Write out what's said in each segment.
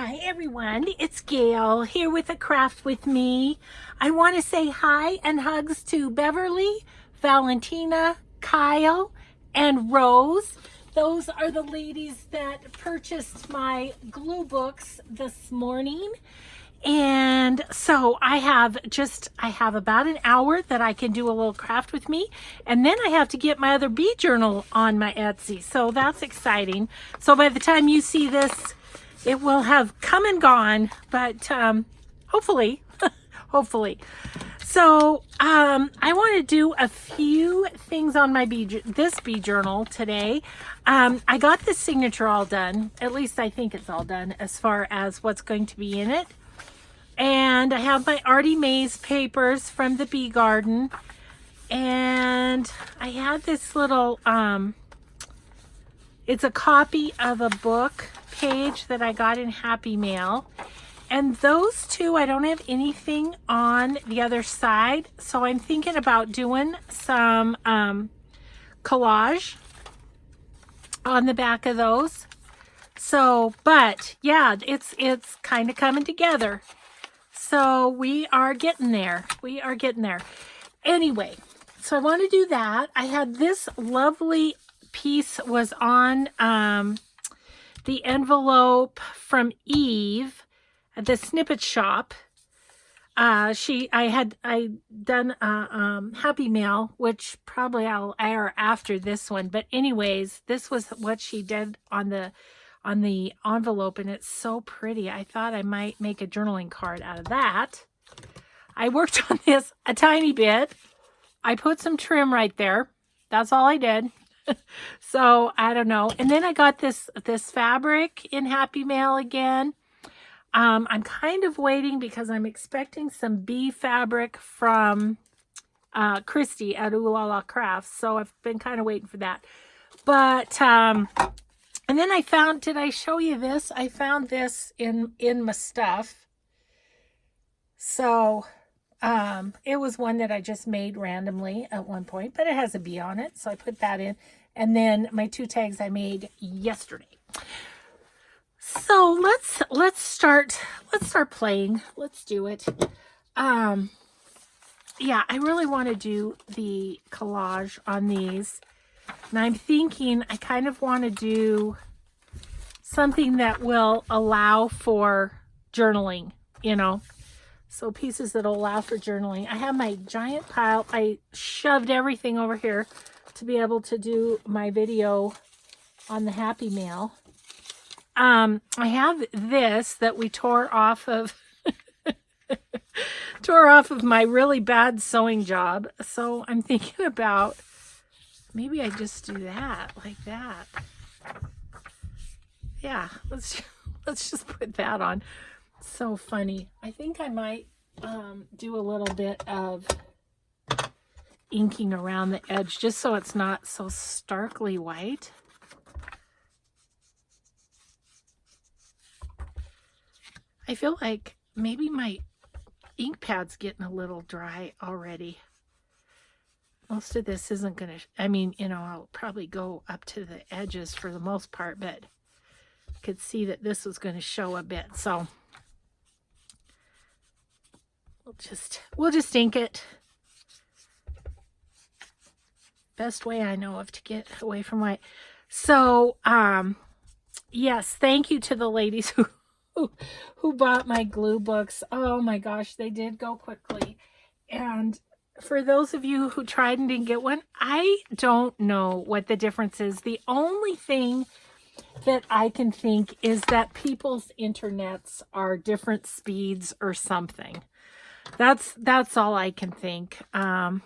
Hi everyone, it's Gail here with a craft with me. I want to say hi and hugs to Beverly, Valentina, Kyle, and Rose. Those are the ladies that purchased my glue books this morning. And so I have about an hour that I can do a little craft with me. And then I have to get my other bee journal on my Etsy. So that's exciting. So by the time you see this, it will have come and gone, but hopefully, hopefully. So I want to do a few things on my this bee journal today. I got this signature all done. At least I think it's all done as far as what's going to be in it. And I have my Artie Mays papers from the bee garden. And I had this little, it's a copy of a book page that I got in Happy Mail. And those two, I don't have anything on the other side. So I'm thinking about doing some collage on the back of those. So, but yeah, it's kind of coming together. So we are getting there. We are getting there. Anyway, so I want to do that. I had this lovely piece was on the envelope from Eve at the Snippet Shop. I done Happy Mail, which probably I'll air after this one. But anyways, this was what she did on the envelope, and it's so pretty. I thought I might make a journaling card out of that. I worked on this a tiny bit. I put some trim right there. That's all I did. So I don't know. And then I got this fabric in Happy Mail again. I'm kind of waiting because I'm expecting some bee fabric from Christy at Ooh La La Crafts. So I've been kind of waiting for that. But and then I found, did I show you this? I found this in my stuff. So it was one that I just made randomly at one point, but it has a bee on it. So I put that in. And then my 2 tags I made yesterday. So let's start playing. Let's do it. Yeah, I really want to do the collage on these. And I'm thinking I kind of want to do something that will allow for journaling, you know. So pieces that will allow for journaling. I have my giant pile. I shoved everything over here to be able to do my video on the Happy Mail. I have this that we tore off of my really bad sewing job. So I'm thinking about maybe I just do that like that. Yeah, let's just put that on. So funny. I think I might do a little bit of inking around the edge just so it's not so starkly white. I feel like maybe my ink pad's getting a little dry already. Most of this isn't going to, I mean, you know, I'll probably go up to the edges for the most part, but I could see that this was going to show a bit. So we'll just ink it. Best way I know of to get away from white. So, yes, thank you to the ladies who bought my glue books. Oh my gosh, they did go quickly. And for those of you who tried and didn't get one, I don't know what the difference is. The only thing that I can think is that people's internets are different speeds or something. That's all I can think. I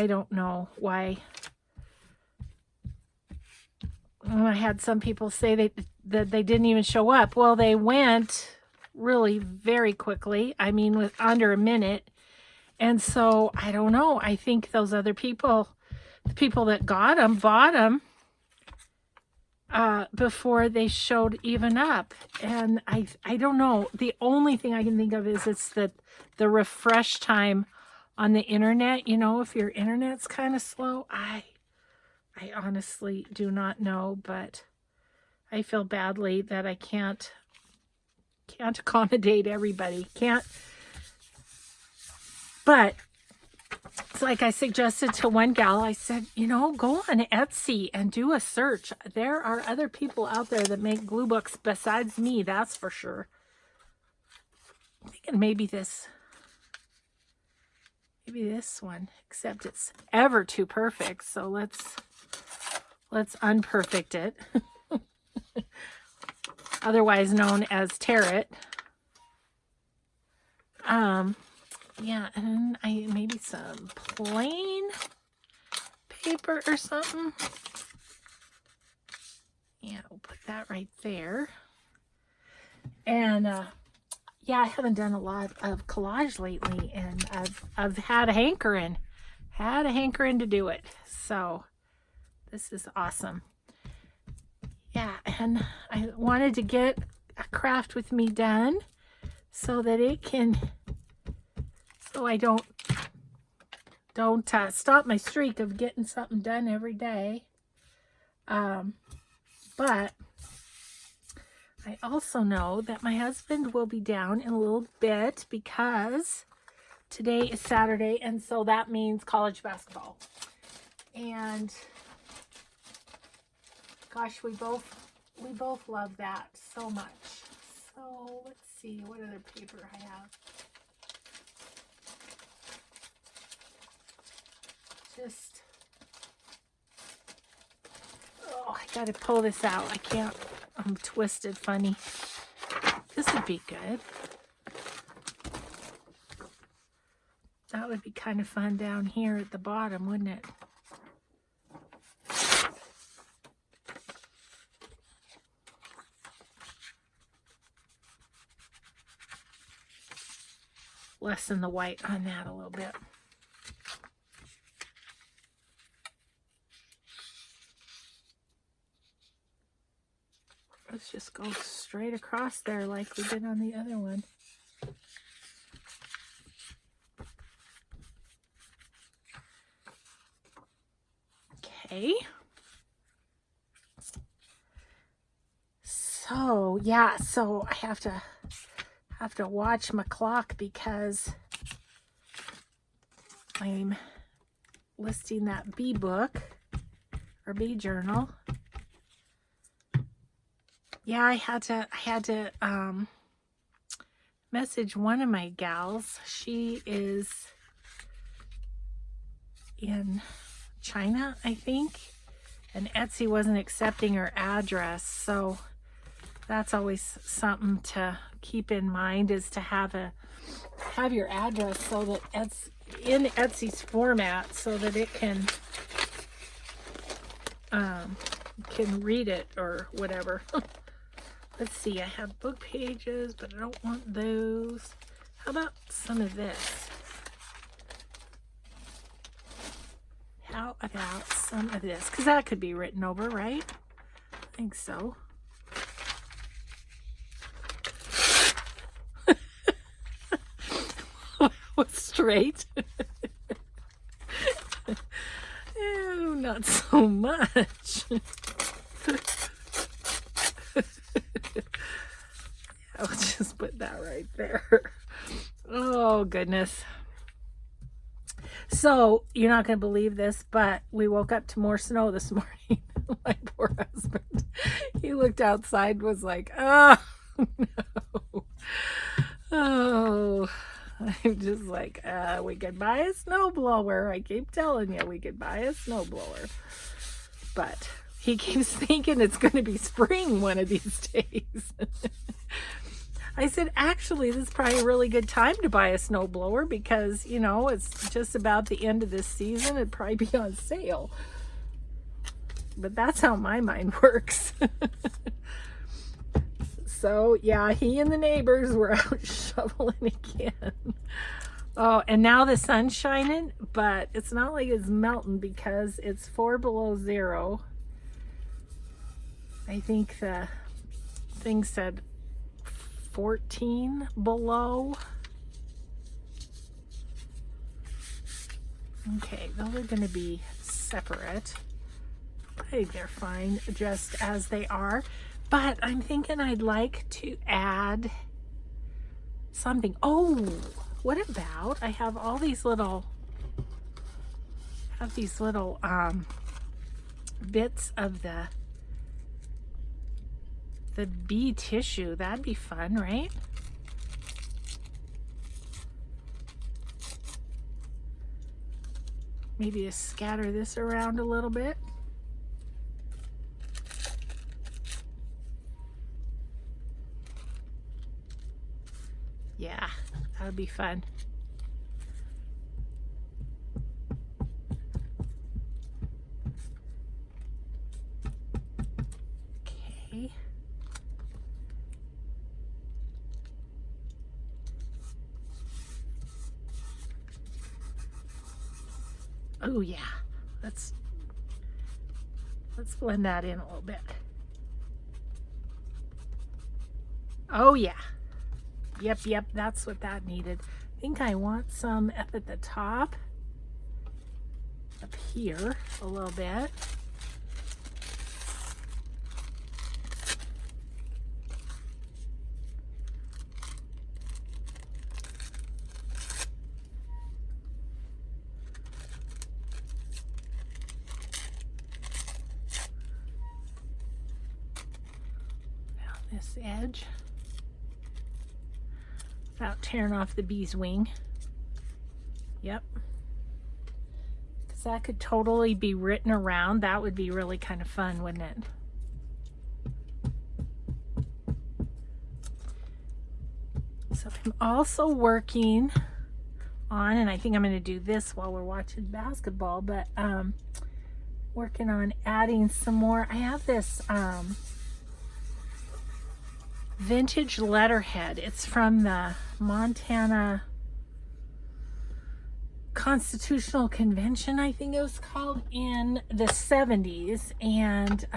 don't know why. I had some people say that they didn't even show up. Well, they went really very quickly. I mean, with under a minute. And so, I don't know. I think those other people, the people that got them, bought them before they showed even up. And I don't know. The only thing I can think of is it's the refresh time on the internet. You know, if your internet's kind of slow, I honestly do not know, but I feel badly that I can't can't accommodate everybody. Can't. But it's like I suggested to one gal, I said, you know, go on Etsy and do a search. There are other people out there that make glue books besides me, that's for sure. I'm thinking maybe this one, except it's ever too perfect. So let's unperfect it. Otherwise known as tear it. Yeah, and maybe some plain paper or something. Yeah, we'll put that right there. And yeah, I haven't done a lot of collage lately, and I've had a hankering to do it. So this is awesome. Yeah, and I wanted to get a craft with me done so that it can, so I don't stop my streak of getting something done every day. But I also know that my husband will be down in a little bit because today is Saturday, and so that means college basketball. And gosh, we both love that so much. So let's see what other paper I have. Just, oh, I gotta pull this out. I can't, I'm twisted funny. This would be good. That would be kind of fun down here at the bottom, wouldn't it? Lessen the white on that a little bit. Let's just go straight across there like we did on the other one. Okay. So, yeah, so I have to watch my clock because I'm listing that bee book or bee journal. Yeah, I had to message one of my gals. She is in China, I think, and Etsy wasn't accepting her address, so that's always something to keep in mind, is to have your address so that it's in Etsy's format so that it can read it or whatever. Let's see, I have book pages, but I don't want those. How about some of this? How about some of this? Because that could be written over, right? I think so. Straight. Ew, not so much. I'll just put that right there. Oh, goodness. So, you're not going to believe this, but we woke up to more snow this morning. My poor husband. He looked outside, was like, oh, no. Oh, I'm just like, we could buy a snowblower. I keep telling you, we could buy a snowblower. But he keeps thinking it's going to be spring one of these days. I said, actually, this is probably a really good time to buy a snowblower because, you know, it's just about the end of this season. It'd probably be on sale. But that's how my mind works. So, yeah, he and the neighbors were out shoveling again. Oh, and now the sun's shining, but it's not like it's melting because it's 4 below 0. I think the thing said 14 below. Okay, those are going to be separate. I think they're fine just as they are. But I'm thinking I'd like to add something. Oh, what about, I have all these little, bits of the bee tissue. That'd be fun, right? Maybe just scatter this around a little bit. Yeah, that would be fun. Okay. Oh yeah, let's blend that in a little bit. Oh yeah. Yep, that's what that needed. I think I want some up at the top, up here a little bit. Down this edge. Without tearing off the bee's wing. Yep. Because that could totally be written around. That would be really kind of fun, wouldn't it? So I'm also working on, and I think I'm going to do this while we're watching basketball, but working on adding some more. I have this vintage letterhead. It's from the Montana Constitutional Convention, I think it was called, in the 70s, and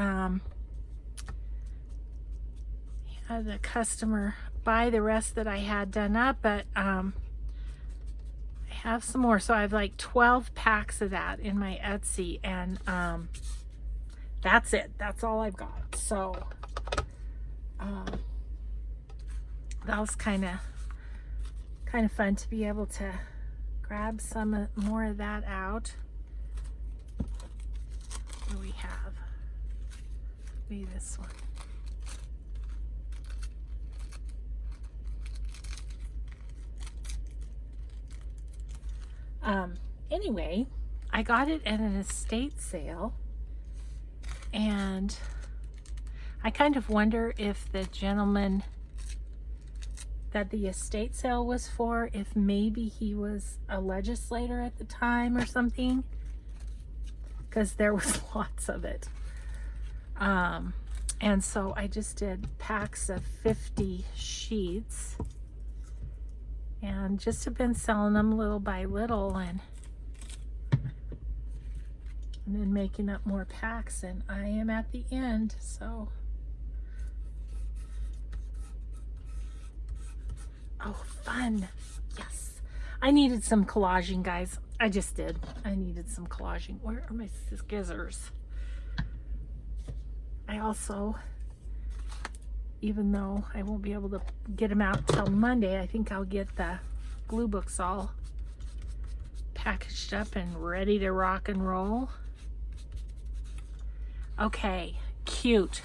had the customer buy the rest that I had done up, but I have some more. So I have like 12 packs of that in my Etsy, and that's it. That's all I've got. So that was kind of fun to be able to grab some more of that out. What do we have? Maybe this one. Anyway, I got it at an estate sale, and I kind of wonder if the gentleman that the estate sale was for, if maybe he was a legislator at the time or something, because there was lots of it. And so I just did packs of 50 sheets, and just have been selling them little by little, and then making up more packs, and I am at the end. So oh, fun. Yes, I needed some collaging, guys. I just did. I needed some collaging. Where are my scissors? I also, even though I won't be able to get them out till Monday, I think I'll get the glue books all packaged up and ready to rock and roll. Okay, cute.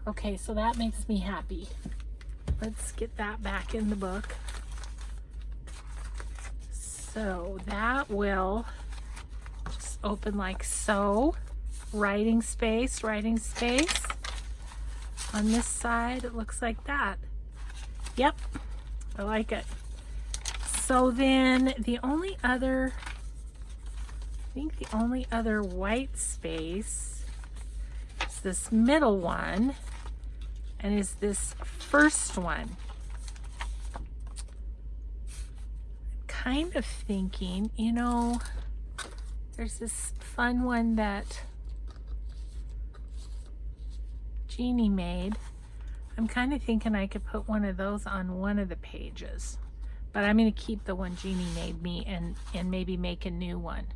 Okay, so that makes me happy. Let's get that back in the book. So that will just open like so. Writing space, writing space. On this side, it looks like that. Yep, I like it. So then the only other, I think the only other white space is this middle one, and is this first one. Kind of thinking, you know, there's this fun one that Jeannie made. I'm kind of thinking I could put one of those on one of the pages, but I'm going to keep the one Jeannie made me and maybe make a new one.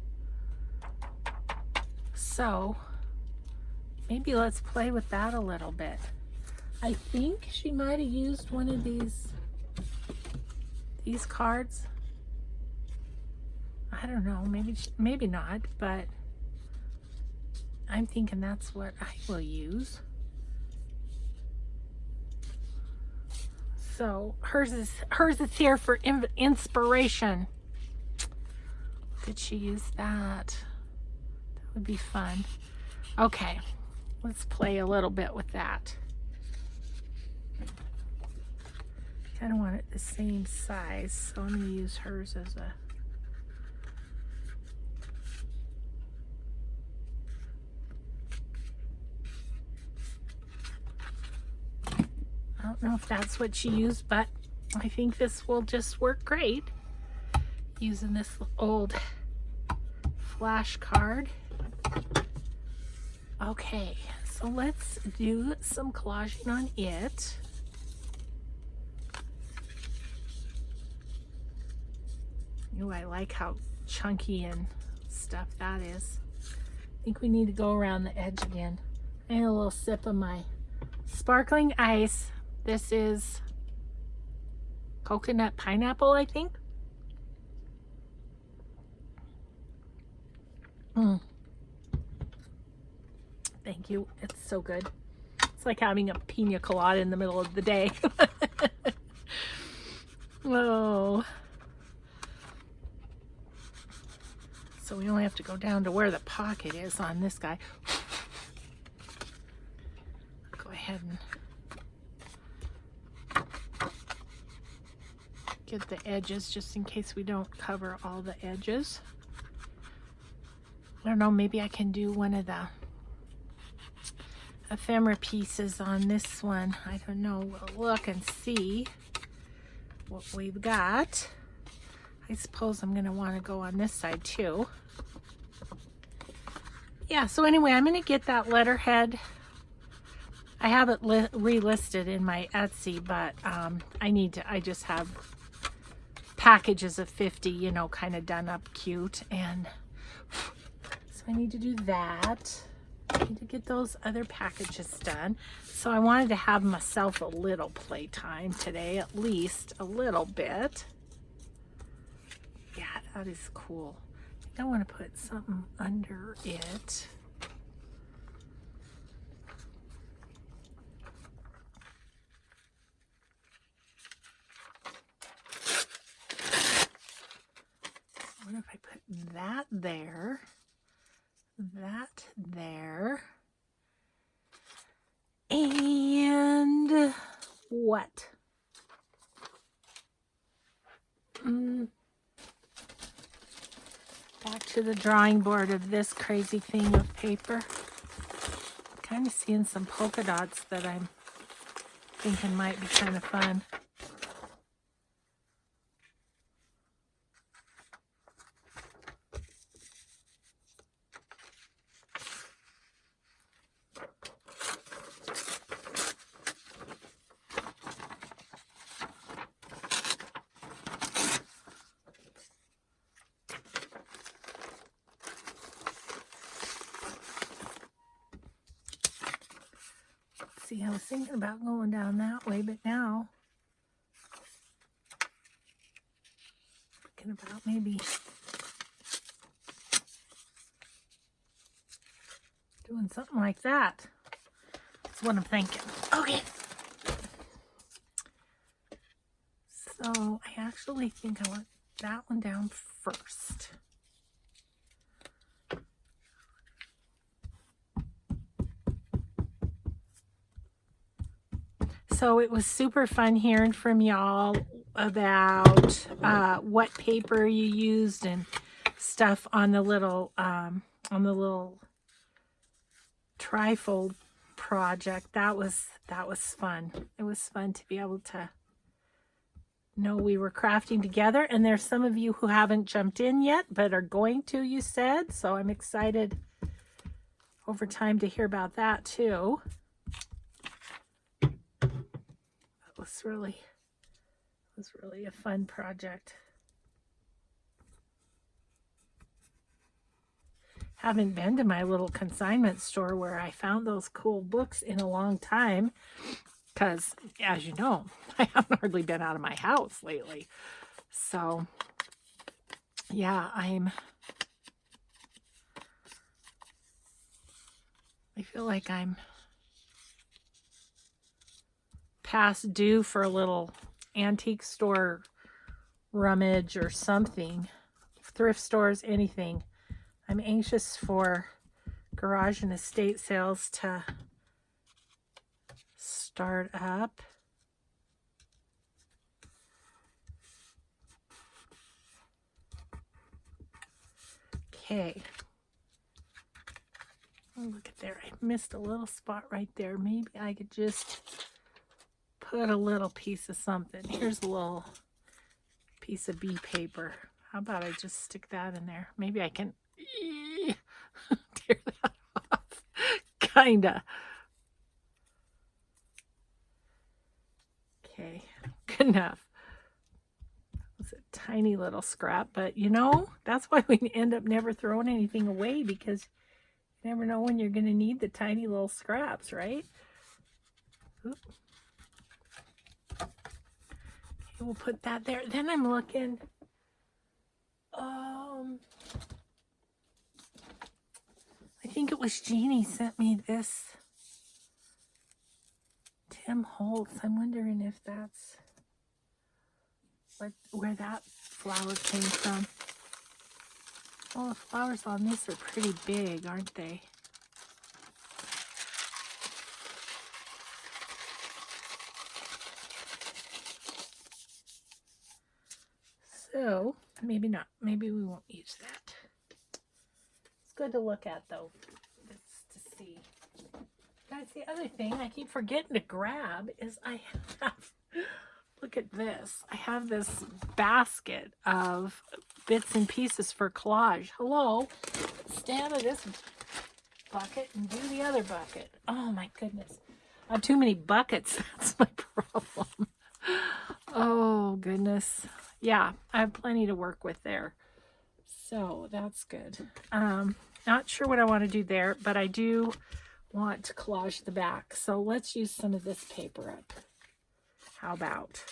So maybe let's play with that a little bit. I think she might have used one of these these cards. I don't know, maybe not, but I'm thinking that's what I will use. So hers is here for inspiration. Did she use that? That would be fun. Okay, let's play a little bit with that. Kind of want it the same size, so I'm going to use hers as a... I don't know if that's what she used, but I think this will just work great. Using this old flash card. Okay, so let's do some collaging on it. Ooh, I like how chunky and stuff that is. I think we need to go around the edge again. I need a little sip of my sparkling ice. This is coconut pineapple, I think. Thank you. It's so good. It's like having a pina colada in the middle of the day. Oh. So we only have to go down to where the pocket is on this guy. Go ahead and get the edges just in case we don't cover all the edges. I don't know, maybe I can do one of the ephemera pieces on this one. I don't know. We'll look and see what we've got. I suppose I'm going to want to go on this side too. Yeah, so anyway, I'm going to get that letterhead. I have it relisted in my Etsy, but I just have packages of 50, you know, kind of done up cute. And so I need to do that. I need to get those other packages done. So I wanted to have myself a little playtime today, at least a little bit. Yeah, that is cool. I want to put something under it. What if I put that there, that there, and what? Back to the drawing board of this crazy thing of paper. Kind of seeing some polka dots that I'm thinking might be kind of fun. See, I was thinking about going down that way, but now thinking about maybe doing something like that. That's what I'm thinking. Okay. So I actually think I want that one down first. So it was super fun hearing from y'all about what paper you used and stuff on the little trifold project. That was fun. It was fun to be able to know we were crafting together. And there's some of you who haven't jumped in yet, but are going to, you said. So I'm excited over time to hear about that too. It was really a fun project. Haven't been to my little consignment store where I found those cool books in a long time because, as you know, I haven't hardly been out of my house lately. So yeah, I feel like I'm past due for a little antique store rummage or something. Thrift stores, anything. I'm anxious for garage and estate sales to start up. Okay. Oh, look at there. I missed a little spot right there. Maybe I could just put a little piece of something. Here's a little piece of bee paper. How about I just stick that in there? Maybe I can tear that off. Kinda. Okay, good enough. It's a tiny little scrap, but you know, that's why we end up never throwing anything away, because you never know when you're going to need the tiny little scraps, right? Oop. Okay, we'll put that there. Then I'm looking. I think it was Jeannie sent me this. Tim Holtz. I'm wondering if that's where that flower came from. Oh, the flowers on this are pretty big, aren't they? So, maybe not. Maybe we won't use that. It's good to look at, though, just to see. That's the other thing I keep forgetting to grab is I have, look at this. I have this basket of bits and pieces for collage. Hello, stand in this bucket and do the other bucket. Oh my goodness. I have too many buckets. That's my problem. Oh goodness. Yeah, I have plenty to work with there. So that's good. Not sure what I want to do there, but I do want to collage the back. So let's use some of this paper up. How about?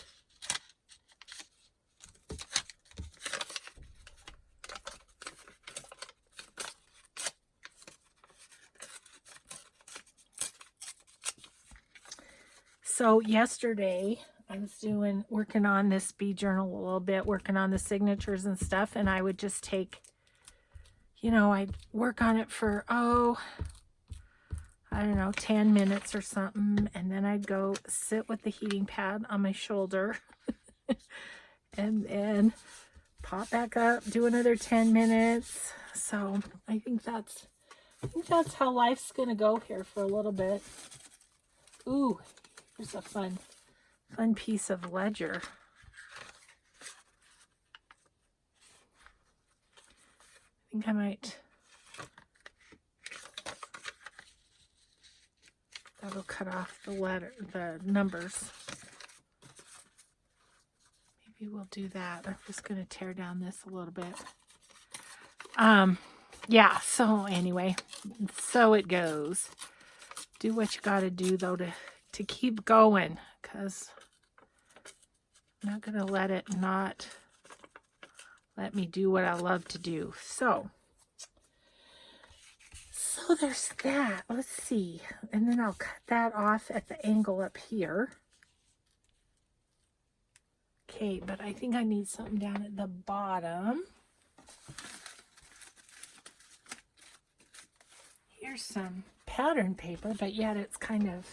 So yesterday I was working on this bee journal a little bit, working on the signatures and stuff, and I would just take, you know, I'd work on it for, I don't know, 10 minutes or something, and then I'd go sit with the heating pad on my shoulder and then pop back up, do another 10 minutes. So I think that's how life's gonna go here for a little bit. Ooh, here's a fun piece of ledger. I think I might, that'll cut off the numbers. Maybe we'll do that. I'm just going to tear down this a little bit. Yeah, so anyway, so it goes. Do what you got to do, though, to keep going, because I'm not going to let it not let me do what I love to do. So there's that. Let's see. And then I'll cut that off at the angle up here. Okay, but I think I need something down at the bottom. Here's some pattern paper, but yet it's kind of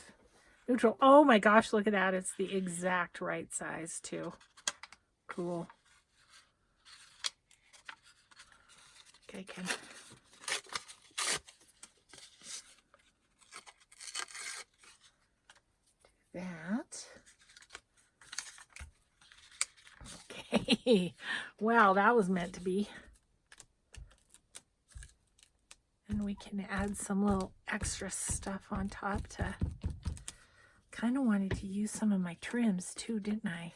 neutral. Oh my gosh, look at that. It's the exact right size too. Cool. Okay, can do that. Okay. Wow, that was meant to be. And we can add some little extra stuff on top to, kind of wanted to use some of my trims too, didn't I?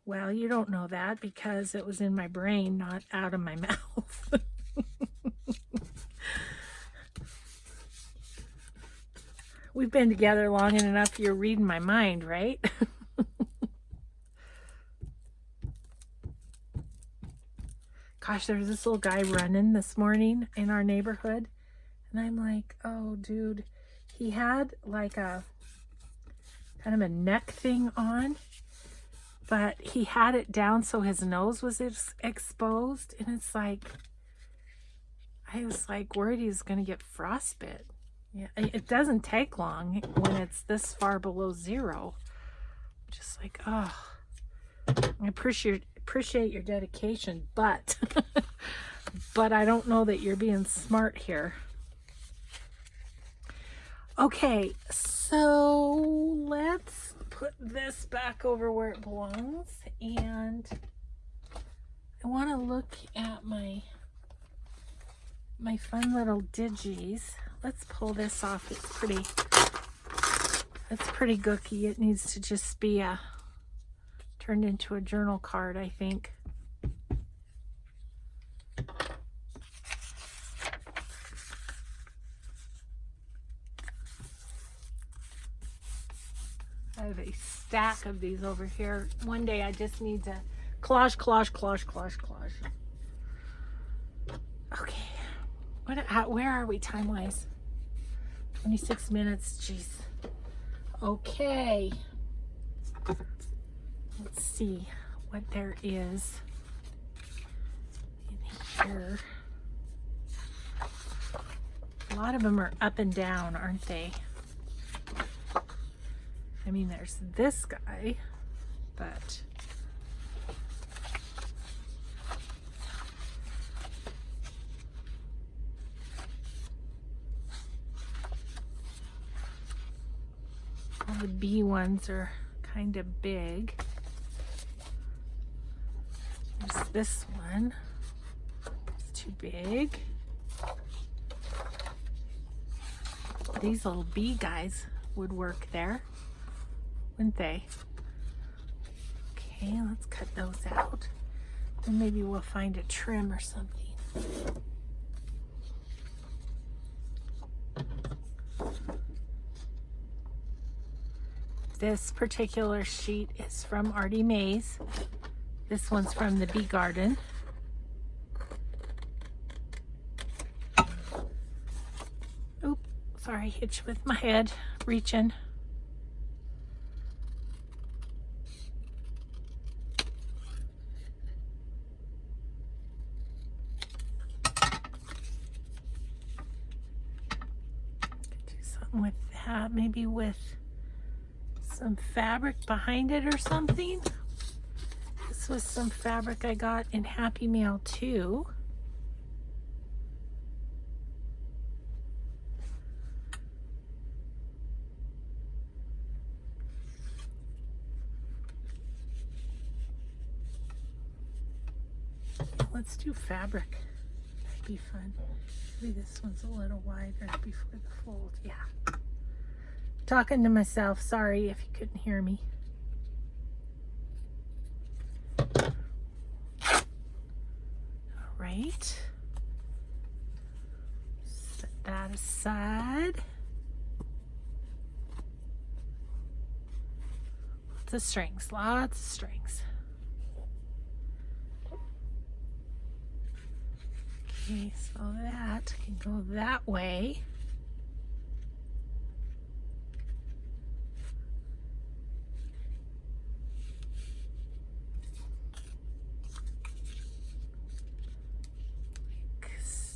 Well, you don't know that because it was in my brain, not out of my mouth. We've been together long enough, you're reading my mind, right? Gosh, there was this little guy running this morning in our neighborhood. And I'm like, oh, dude, he had like a kind of a neck thing on, but he had it down so his nose was exposed. And it's like, I was like worried he was going to get frostbite. Yeah, it doesn't take long when it's this far below zero. Just like, oh, I appreciate your dedication, but but I don't know that you're being smart here. Okay, so let's put this back over where it belongs, and I want to look at my fun little digis. Let's pull this off. It's pretty gooky. It needs to just be turned into a journal card, I think. I have a stack of these over here. One day I just need to collage. Okay. Where are we time-wise? 26 minutes. Jeez. Okay. Let's see what there is in here. A lot of them are up and down, aren't they? I mean, there's this guy, but all the B ones are kind of big. There's this one. It's too big. These little B guys would work there, wouldn't they? Okay, let's cut those out. Then maybe we'll find a trim or something. This particular sheet is from Artie Mays. This one's from the Bee Garden. Oop, sorry, hitch with my head, reaching. Do something with that, maybe with some fabric behind it or something. This was some fabric I got in Happy Mail too. Let's do fabric. That'd be fun. Maybe this one's a little wider before the fold. Yeah. Talking to myself. Sorry if you couldn't hear me. All right. Set that aside. Lots of strings. Lots of strings. Okay, so that can go that way.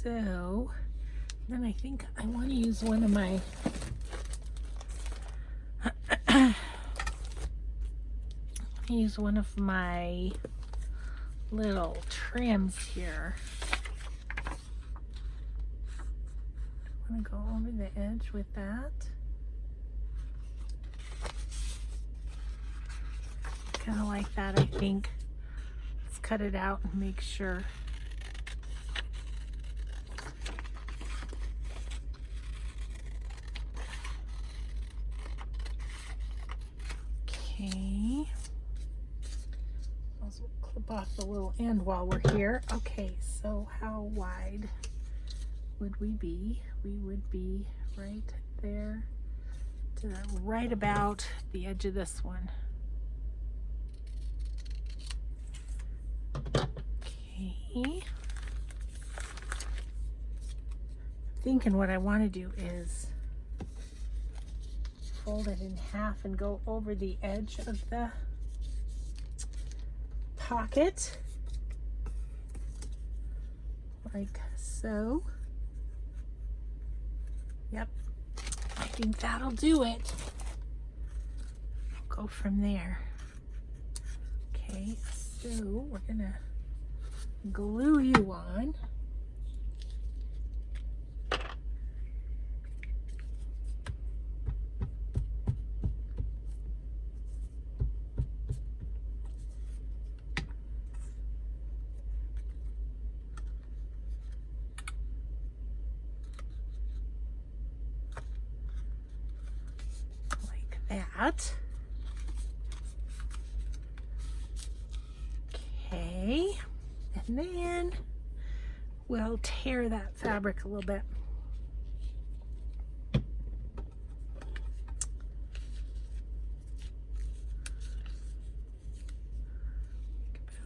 So then I think I want to use one of my little trims here. I want to go over the edge with that. Kind of like that, I think. Let's cut it out and make sure. Okay. I'll clip off the little end while we're here. Okay, so how wide would we be? We would be right there to right about the edge of this one. Okay. thinking what I want to do is fold it in half and go over the edge of the pocket, like so. Yep, I think that'll do it. Go from there. Okay, so we're gonna glue you on. Like that. Okay, and then we'll tear that fabric a little bit.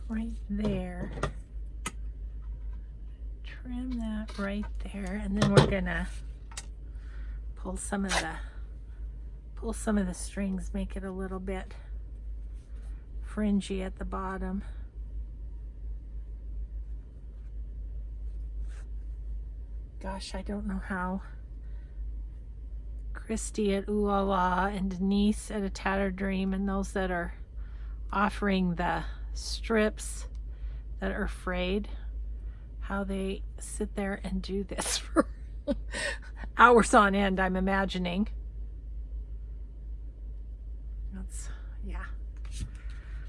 Right there. Trim that right there, and then we're gonna pull some of the strings, make it a little bit fringy at the bottom. Gosh, I don't know how Christy at Ooh La La and Denise at A Tattered Dream and those that are offering the strips that are frayed, how they sit there and do this for hours on end, I'm imagining. That's, yeah,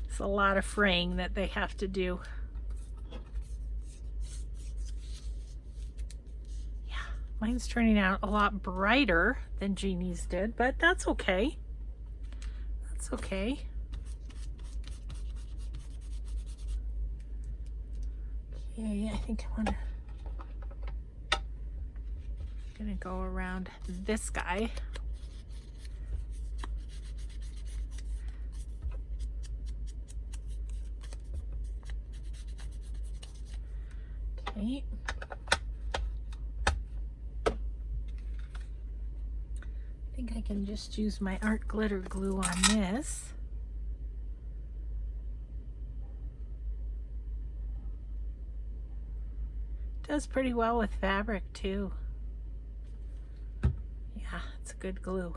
it's a lot of fraying that they have to do. Mine's turning out a lot brighter than Jeannie's did, but that's okay. That's okay. Okay, I think I'm gonna go around this guy. Okay. I think I can just use my art glitter glue on this. Does pretty well with fabric too. Yeah, it's a good glue.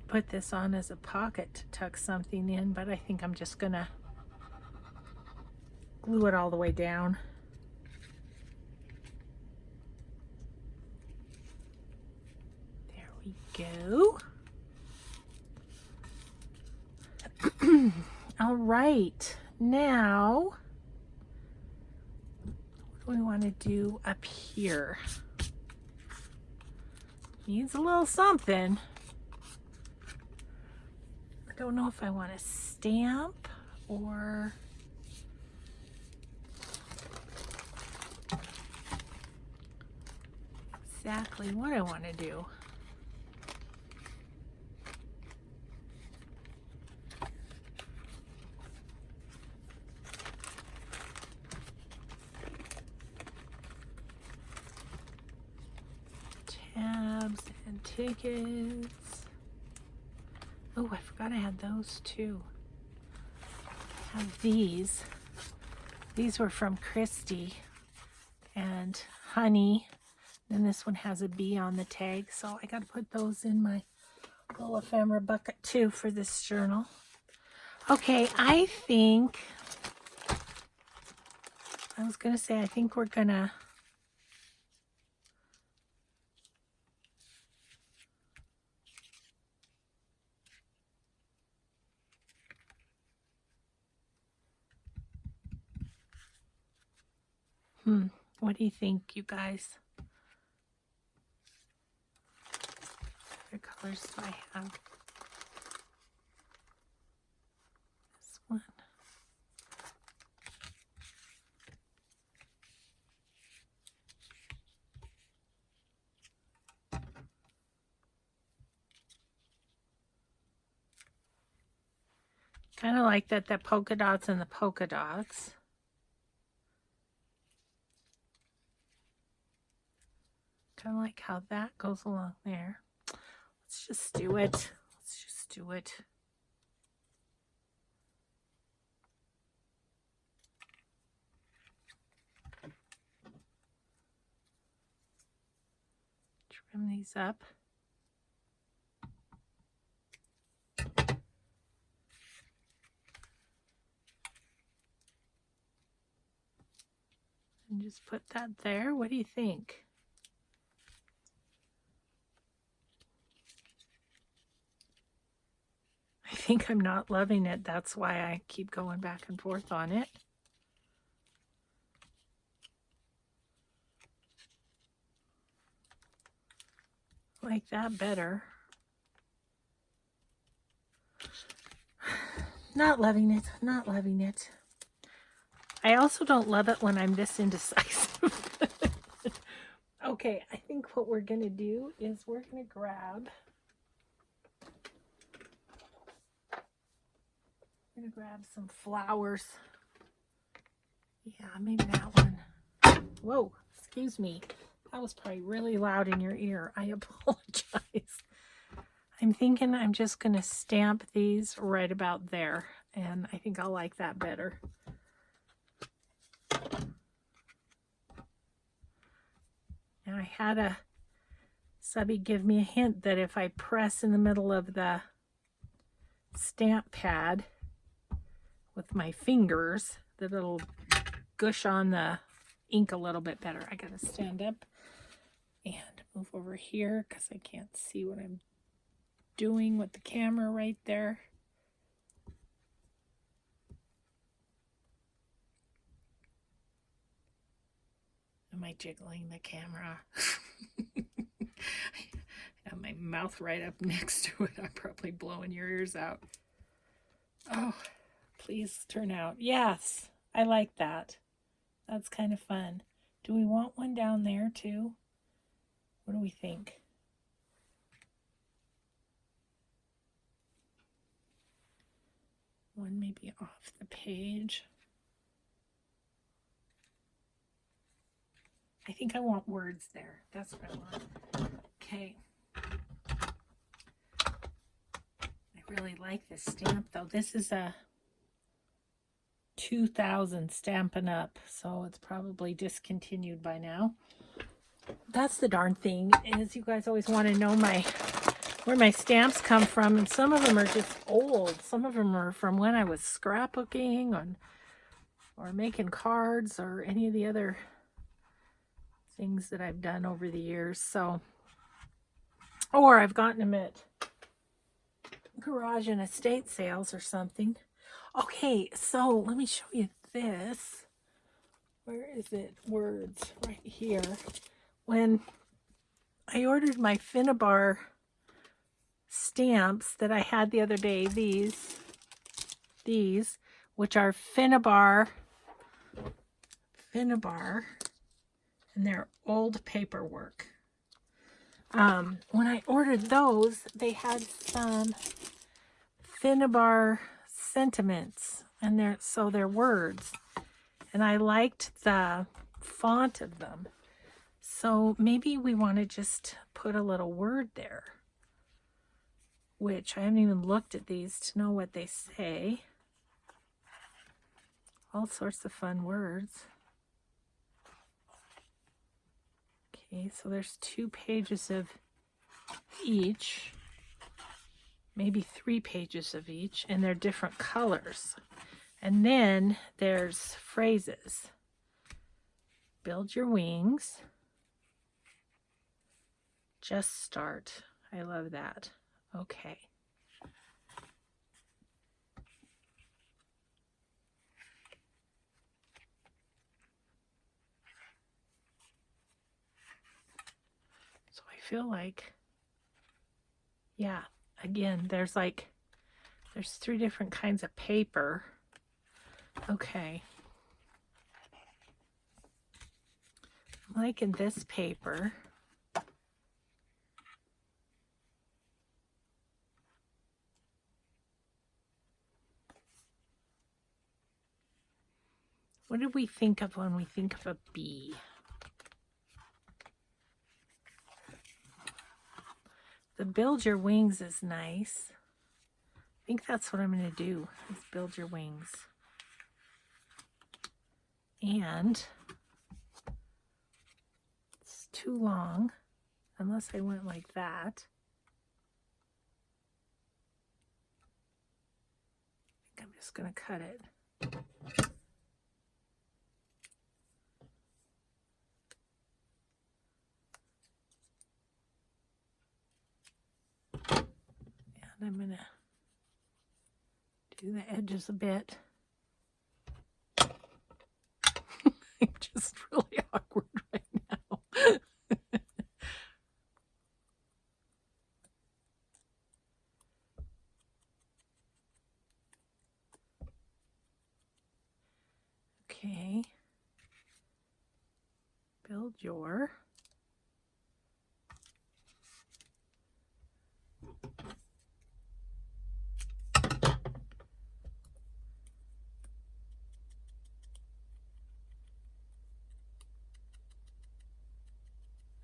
Put this on as a pocket to tuck something in, but I think I'm just gonna glue it all the way down. There we go. All right, now what do we want to do up here? Needs a little something. I don't know if I want to stamp or exactly what I want to do. Tabs and tickets. Oh, I forgot I had those too. I have these. These were from Christy and Honey. Then this one has a bee on the tag, so I got to put those in my little ephemera bucket too for this journal. Okay, I think I think we're gonna what do you think, you guys? What colors do I have? This one. Kind of like that, the polka dots and the polka dots. Kind of like how that goes along there. Let's just do it. Let's just do it. Trim these up. And just put that there. What do you think? I think I'm not loving it. That's why I keep going back and forth on it. Like that better. Not loving it. Not loving it. I also don't love it when I'm this indecisive. Okay, I think what we're going to do is we're going to grab some flowers. Yeah, maybe that one. Whoa, excuse me. That was probably really loud in your ear. I apologize. I'm thinking I'm just going to stamp these right about there, and I think I'll like that better. Now, I had a subby give me a hint that if I press in the middle of the stamp pad with my fingers, that it'll gush on the ink a little bit better. I gotta stand up and move over here because I can't see what I'm doing with the camera right there. Am I jiggling the camera? I have my mouth right up next to it. I'm probably blowing your ears out. Oh, please turn out. Yes, I like that. That's kind of fun. Do we want one down there too? What do we think? One maybe off the page. I think I want words there. That's what I want. Okay. I really like this stamp though. This is a 2000 Stampin' Up, so it's probably discontinued by now. That's the darn thing, is you guys always want to know where my stamps come from, and some of them are just old. Some of them are from when I was scrapbooking or making cards or any of the other things that I've done over the years. So, or I've gotten them at garage and estate sales or something. Okay, so let me show you this. Where is it? Words, right here. When I ordered my Finnabar stamps that I had the other day, these, which are Finnabar, and they're old paperwork. When I ordered those, they had some Finnabar sentiments, and they're words, and I liked the font of them. So maybe we want to just put a little word there, which I haven't even looked at these to know what they say. All sorts of fun words. Okay, so there's 2 pages of each, maybe 3 pages of each, and they're different colors. And then there's phrases. Build your wings. Just start. I love that. Okay. So I feel like, yeah, again, there's 3 different kinds of paper. Okay. I'm liking this paper. What did we think of when we think of a bee? The build your wings is nice. I think that's what I'm going to do, is build your wings. And it's too long, unless I went like that. I think I'm just going to cut it. And I'm going to do the edges a bit. I'm just really awkward right now. Okay. Build your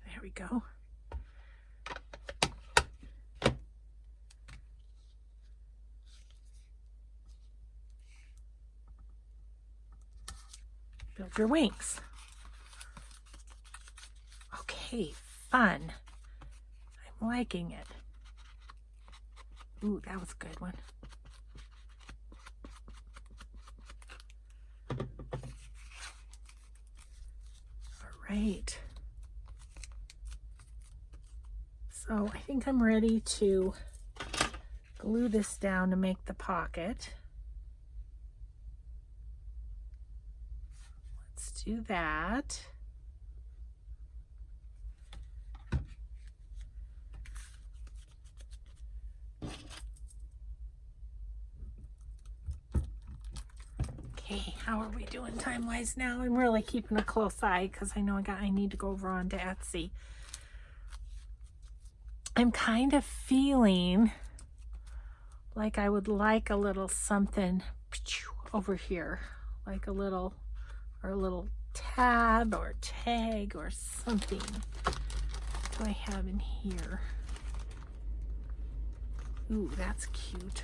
There we go. Build your wings. Okay, fun. I'm liking it. Ooh, that was a good one. All right. So I think I'm ready to glue this down to make the pocket. Let's do that. Okay, how are we doing time-wise now? I'm really keeping a close eye because I know I need to go over onto Etsy. I'm kind of feeling like I would like a little something over here, like a little tab or tag or something. What do I have in here? Ooh, that's cute.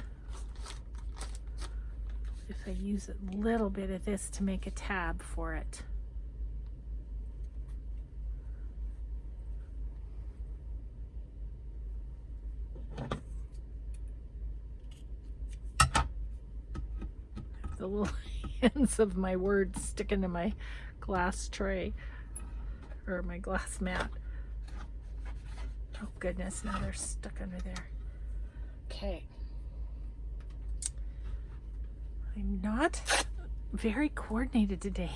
If I use a little bit of this to make a tab for it. The little ends of my words sticking to my glass tray or my glass mat. Oh goodness, now they're stuck under there. Okay. I'm not very coordinated today.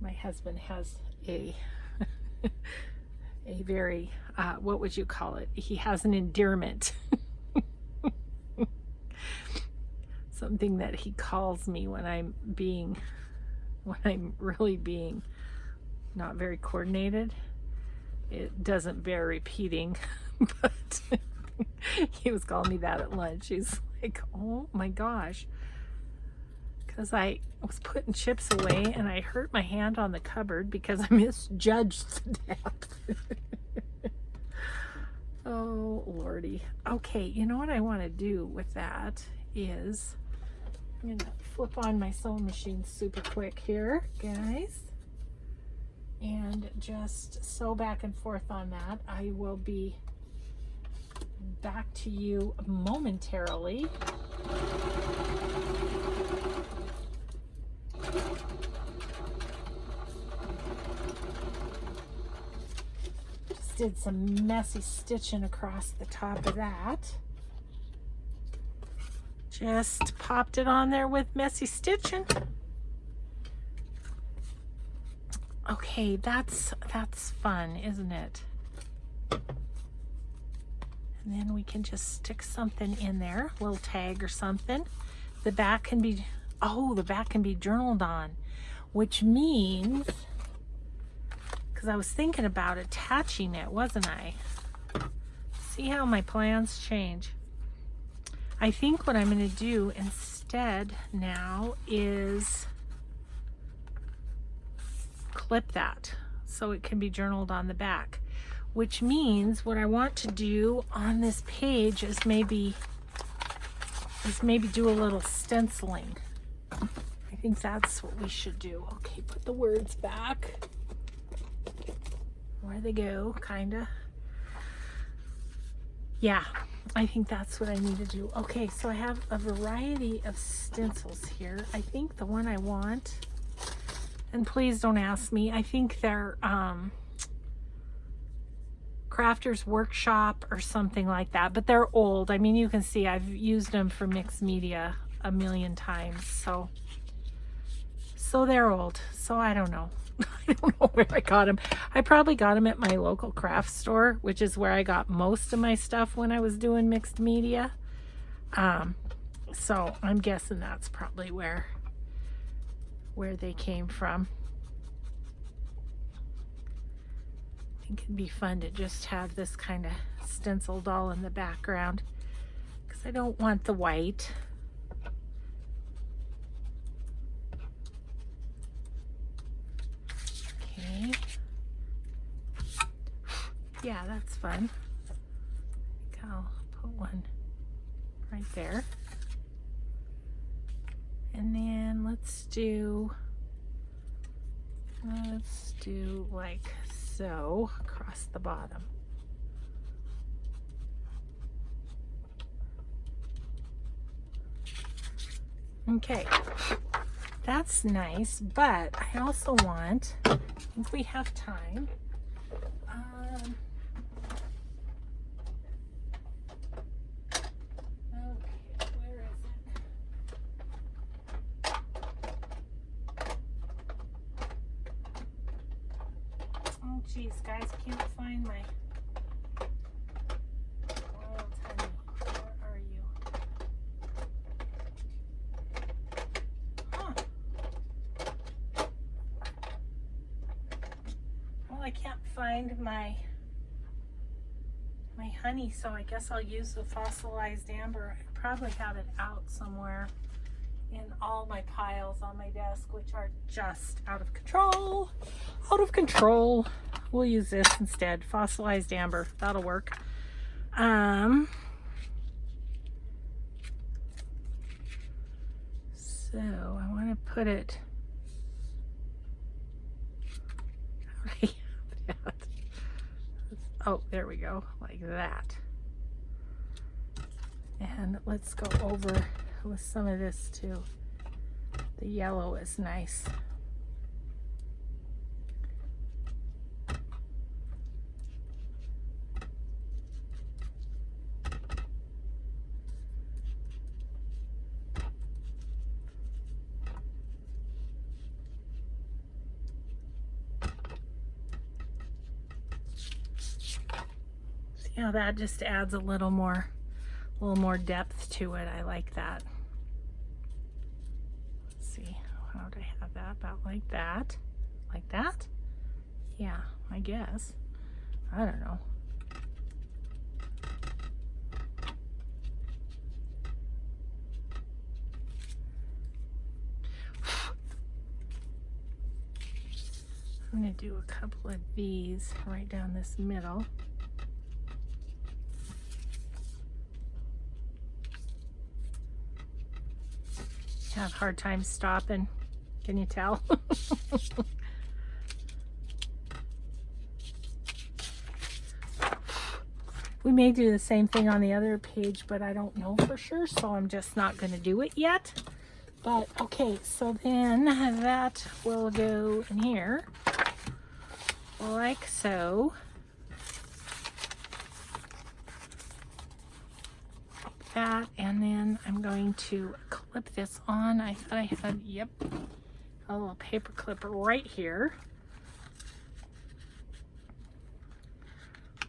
My husband has a very, what would you call it? He has an endearment. Something that he calls me when I'm really being not very coordinated. It doesn't bear repeating, but he was calling me that at lunch. He's like, oh my gosh, because I was putting chips away and I hurt my hand on the cupboard because I misjudged the depth. Oh lordy. Okay, you know what I want to do with that is I'm gonna flip on my sewing machine super quick here, guys, and just sew back and forth on that. I will be back to you momentarily. Just did some messy stitching across the top of that. Just popped it on there with messy stitching. Okay, that's fun, isn't it? And then we can just stick something in there, a little tag or something. The back can be, oh, the back can be journaled on, which means, because I was thinking about attaching it, wasn't I? See how my plans change. I think what I'm going to do instead now is clip that so it can be journaled on the back, which means what I want to do on this page is maybe do a little stenciling. I think that's what we should do. Okay, put the words back where they go, kinda. Yeah, I think that's what I need to do. Okay, so I have a variety of stencils here. I think the one I want, and please don't ask me, I think they're Crafter's Workshop or something like that, but they're old. I mean, you can see I've used them for mixed media a million times, so they're old. So I don't know. I don't know where I got them. I probably got them at my local craft store, which is where I got most of my stuff when I was doing mixed media. So I'm guessing that's probably where they came from. I think it'd be fun to just have this kind of stenciled all in the background because I don't want the white. Okay. Yeah, that's fun. I think I'll put one right there. And then let's do like so across the bottom. Okay, that's nice, but I also want, I think we have time. Okay, where is it? Oh geez, guys, I can't find my wild honey. Where are you? Huh. Well, I can't find my honey, so I guess I'll use the fossilized amber. I probably have it out somewhere in all my piles on my desk, which are just out of control. Out of control. We'll use this instead. Fossilized amber. That'll work. So I want to put it right. Oh, there we go, like that. And let's go over with some of this too. The yellow is nice. You know, that just adds a little more depth to it. I like that. Let's see, how would I have that? About like that? Like that? Yeah, I guess. I don't know. I'm going to do a couple of these right down this middle. I have a hard time stopping. Can you tell? We may do the same thing on the other page, but I don't know for sure, so I'm just not going to do it yet. But okay, so then that will go in here like so. That, and then I'm going to clip this on. I thought I had, yep, a little paper clip right here,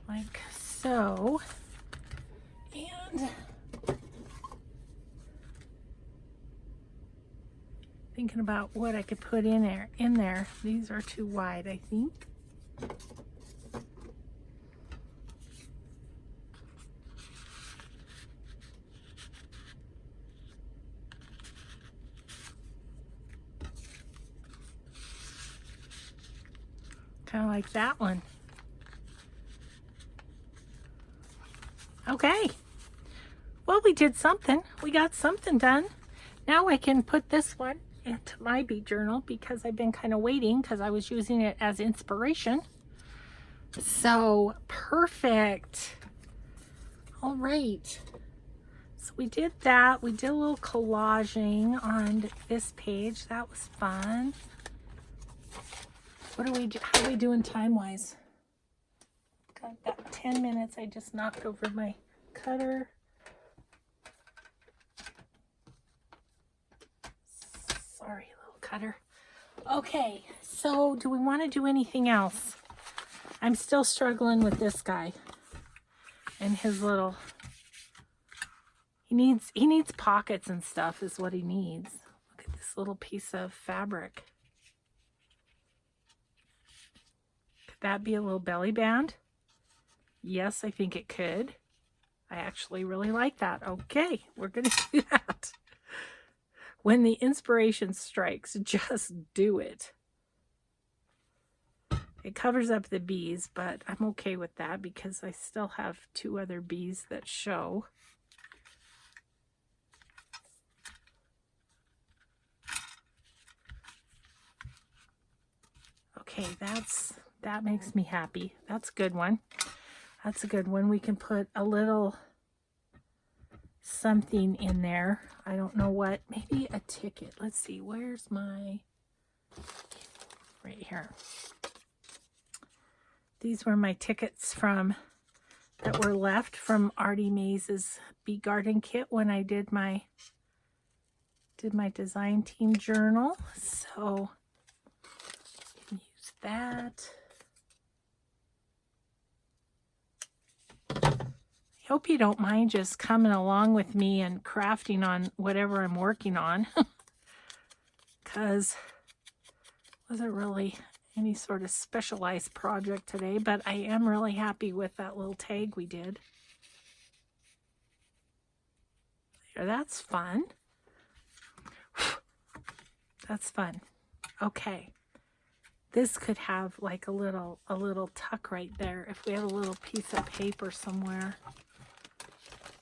like so. And thinking about what I could put in there. These are too wide, I think. Kind of like that one. Okay. Well, we did something. We got something done. Now I can put this one into my bead journal because I've been kind of waiting because I was using it as inspiration. So perfect. All right. So we did that. We did a little collaging on this page. That was fun. What are we do? How are we doing time-wise? Got about 10 minutes. I just knocked over my cutter. Sorry, little cutter. Okay, so do we want to do anything else? I'm still struggling with this guy and his little, he needs pockets and stuff is what he needs. Look at this little piece of fabric. Could that be a little belly band? Yes, I think it could. I actually really like that. Okay, we're gonna do that. When the inspiration strikes, just do it. It covers up the bees, but I'm okay with that because I still have 2 other bees that show. Okay, that makes me happy. That's a good one. That's a good one. We can put a little something in there. I don't know what. Maybe a ticket. Let's see. Where's my... Right here. These were my tickets from that were left from Artie Mays's Bee Garden kit when I did my design team journal. So you can use that. I hope you don't mind just coming along with me and crafting on whatever I'm working on, because it wasn't really any sort of specialized project today, but I am really happy with that little tag we did. There, that's fun. That's fun. Okay. This could have like a little tuck right there if we have a little piece of paper somewhere.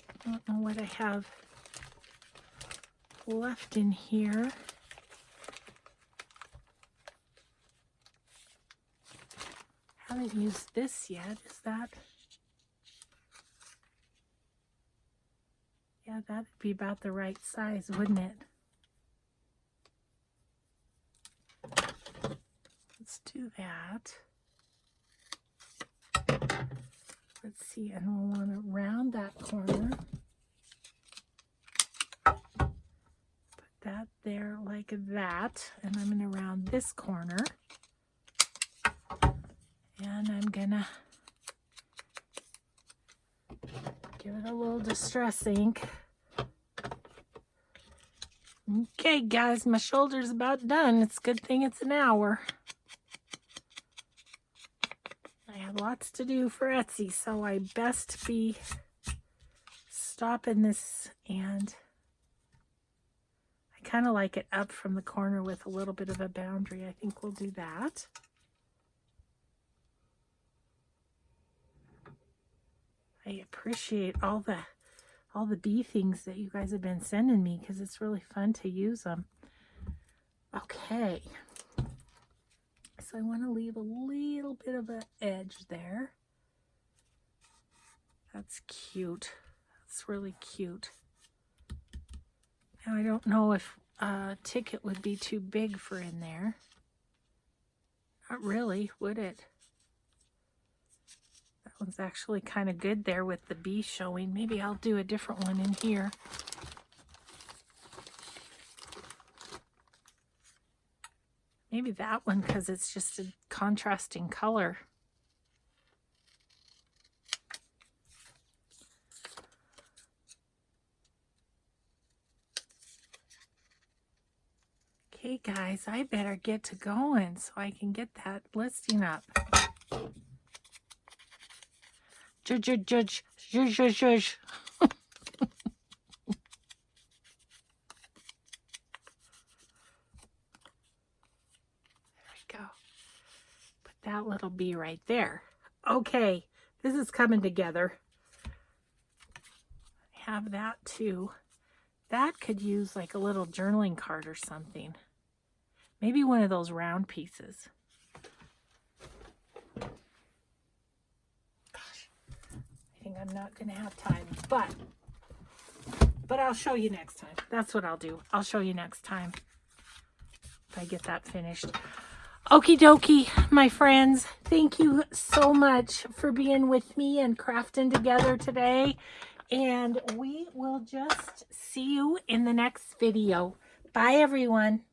I don't know what I have left in here. Haven't used this yet. Is that? Yeah, that'd be about the right size, wouldn't it? Let's do that. Let's see, and we'll want to round that corner. Put that there like that, and I'm going to round this corner. And I'm going to give it a little distress ink. Okay, guys, my shoulder's about done. It's a good thing it's an hour. I have lots to do for Etsy, so I best be stopping this, and I kind of like it up from the corner with a little bit of a boundary. I think we'll do that. I appreciate all the bee things that you guys have been sending me because it's really fun to use them. Okay. So I want to leave a little bit of an edge there. That's cute. That's really cute. Now I don't know if a ticket would be too big for in there. Not really, would it? That one's actually kind of good there with the bee showing. Maybe I'll do a different one in here. Maybe that one because it's just a contrasting color. Okay, guys, I better get to going so I can get that listing up. Judge. that little bee right there. Okay, this is coming together. I have that too. That could use like a little journaling card or something. Maybe one of those round pieces. Gosh, I think I'm not going to have time, but I'll show you next time. That's what I'll do. I'll show you next time if I get that finished. Okie dokie, my friends. Thank you so much for being with me and crafting together today. And we will just see you in the next video. Bye, everyone.